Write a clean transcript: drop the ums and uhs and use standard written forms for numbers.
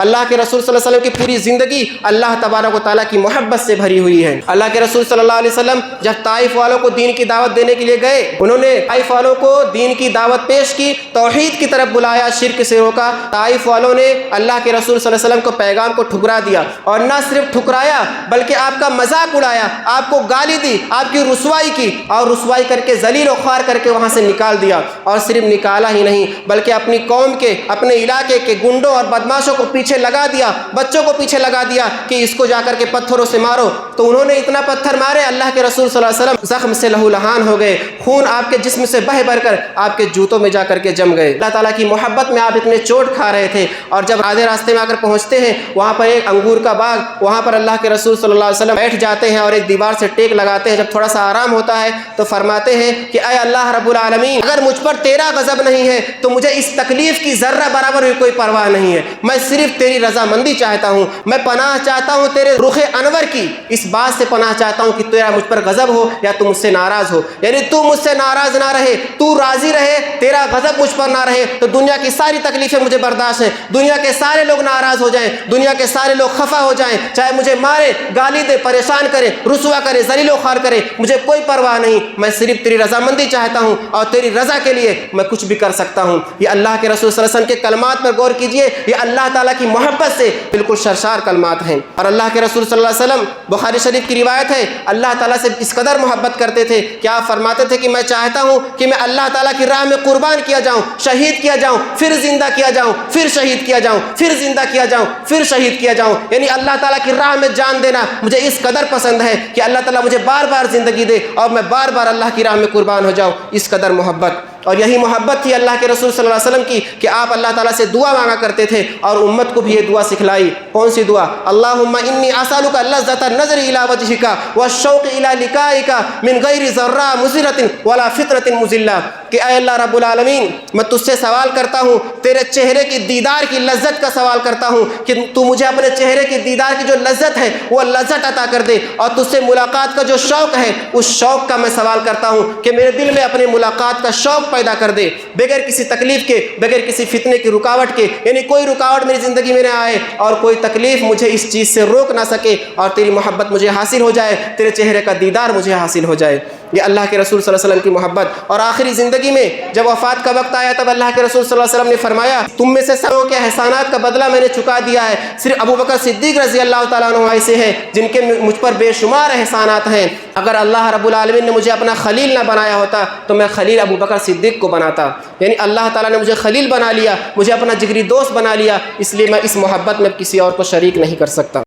اللہ کے رسول صلی اللہ علیہ وسلم کی پوری زندگی اللہ تبارک و تعالیٰ کی محبت سے بھری ہوئی ہے۔ اللہ کے رسول صلی اللہ علیہ وسلم جب طائف والوں کو دین کی دعوت دینے کے لیے گئے، انہوں نے طائف والوں کو دین کی دعوت پیش کی، توحید کی طرف بلایا، شرک سے روکا۔ طائف والوں نے اللہ کے رسول صلی اللہ علیہ وسلم کو پیغام کو ٹھکرا دیا، اور نہ صرف ٹھکرایا بلکہ آپ کا مذاق اڑایا، آپ کو گالی دی، آپ کی رسوائی کی، اور رسوائی کر کے ذلیل و خوار کر کے وہاں سے نکال دیا۔ اور صرف نکالا ہی نہیں بلکہ اپنی قوم کے، اپنے علاقے کے گنڈوں اور بدماشوں کو پیچھے لگا دیا، بچوں کو پیچھے لگا دیا کہ اس کو جا کر کے پتھروں سے مارو۔ تو انہوں نے اتنا پتھر مارے، اللہ کے رسول صلی اللہ علیہ وسلم زخم سے لہو لہان ہو گئے، خون آپ کے جسم سے بہہ بہہ کر آپ کے جوتوں میں جا کر کے جم گئے۔ اللہ تعالیٰ کی محبت میں آپ اتنے چوٹ کھا رہے تھے، اور جب آدھے راستے میں آ کر پہنچتے ہیں، وہاں پر ایک انگور کا باغ، وہاں پر اللہ کے رسول صلی اللہ علیہ وسلم بیٹھ جاتے ہیں اور ایک دیوار سے ٹیک لگاتے ہیں۔ جب تھوڑا سا آرام ہوتا ہے تو فرماتے ہیں کہ اے اللہ رب العالمین، اگر مجھ پر تیرا غضب نہیں ہے تو مجھے اس تکلیف کی ذرہ برابر بھی کوئی پرواہ نہیں ہے، میں صرف تیری رضامندی چاہتا ہوں، میں پناہ چاہتا ہوں تیرے رخ انور کی، اس بات سے پناہ چاہتا ہوں کہ تیرا مجھ پر غضب ہو یا تو مجھ سے ناراض ہو، یعنی تو مجھ سے ناراض نہ رہے، تو راضی رہے، تیرا غضب مجھ پر نہ رہے، تو دنیا کی ساری تکلیفیں مجھے برداشت ہیں، دنیا کے سارے لوگ ناراض ہو جائیں، دنیا کے سارے لوگ خفا ہو جائیں، چاہے مجھے مارے، گالی دے، پریشان کرے، رسوا کرے، ذلیل و خوار کرے، مجھے کوئی پرواہ نہیں، میں صرف تیری رضامندی چاہتا ہوں، اور تیری رضا کے لیے میں کچھ بھی کر سکتا ہوں۔ یہ اللہ کے رسول صلی اللہ علیہ وسلم کے کلمات پر غور کیجئے، یہ اللہ تعالیٰ کی محبت سے بالکل سرشار کلمات ہیں۔ اور اللہ کے رسول صلی اللہ علیہ وسلم، بخاری شریف کی روایت ہے، اللہ تعالیٰ سے اس قدر محبت کرتے تھے کہ آپ فرماتے تھے کہ میں چاہتا ہوں کہ میں اللہ تعالیٰ کی راہ میں قربان کیا جاؤں، شہید کیا جاؤں، پھر زندہ کیا جاؤں، پھر شہید کیا جاؤں، پھر زندہ کیا جاؤں، پھر شہید کیا جاؤں، یعنی اللہ تعالیٰ کی راہ میں جان دینا مجھے اس قدر پسند ہے کہ اللہ تعالیٰ مجھے بار بار زندگی دے اور میں بار بار اللہ کی راہ میں قربان ہو جاؤں، اس قدر محبت۔ اور یہی محبت تھی اللہ کے رسول صلی اللہ علیہ وسلم کی کہ آپ اللہ تعالیٰ سے دعا مانگا کرتے تھے، اور امت کو بھی یہ دعا سکھلائی۔ کون سی دعا؟ اللہم انی اسألک لذۃ النظر الی وجہک والشوق الی لقائک من غیر ضراء مضرۃ ولا فتنۃ مضلہ، کہ اے اللہ رب العالمین، میں تجھ سے سوال کرتا ہوں، تیرے چہرے کی دیدار کی لذت کا سوال کرتا ہوں کہ تو مجھے اپنے چہرے کی دیدار کی جو لذت ہے وہ لذت عطا کر دے، اور تجھ سے ملاقات کا جو شوق ہے اس شوق کا میں سوال کرتا ہوں کہ میرے دل میں اپنے ملاقات کا شوق پیدا کر دے، بغیر کسی تکلیف کے، بغیر کسی فتنے کی رکاوٹ کے، یعنی کوئی رکاوٹ میری زندگی میں نہ آئے اور کوئی تکلیف مجھے اس چیز سے روک نہ سکے، اور تیری محبت مجھے حاصل ہو جائے، تیرے چہرے کا دیدار مجھے حاصل ہو جائے۔ یہ اللہ کے رسول صلی اللہ علیہ وسلم کی محبت۔ اور آخری زندگی میں جب وفات کا وقت آیا تب اللہ کے رسول صلی اللہ علیہ وسلم نے فرمایا، تم میں سے سبوں کے احسانات کا بدلہ میں نے چکا دیا ہے، صرف ابو بکر صدیق رضی اللہ تعالیٰ عنہ ایسے ہیں جن کے مجھ پر بے شمار احسانات ہیں۔ اگر اللہ رب العالمین نے مجھے اپنا خلیل نہ بنایا ہوتا تو میں خلیل ابو بکر صدیق کو بناتا، یعنی اللہ تعالیٰ نے مجھے خلیل بنا لیا، مجھے اپنا جگری دوست بنا لیا، اس لیے میں اس محبت میں کسی اور کو شریک نہیں کر سکتا۔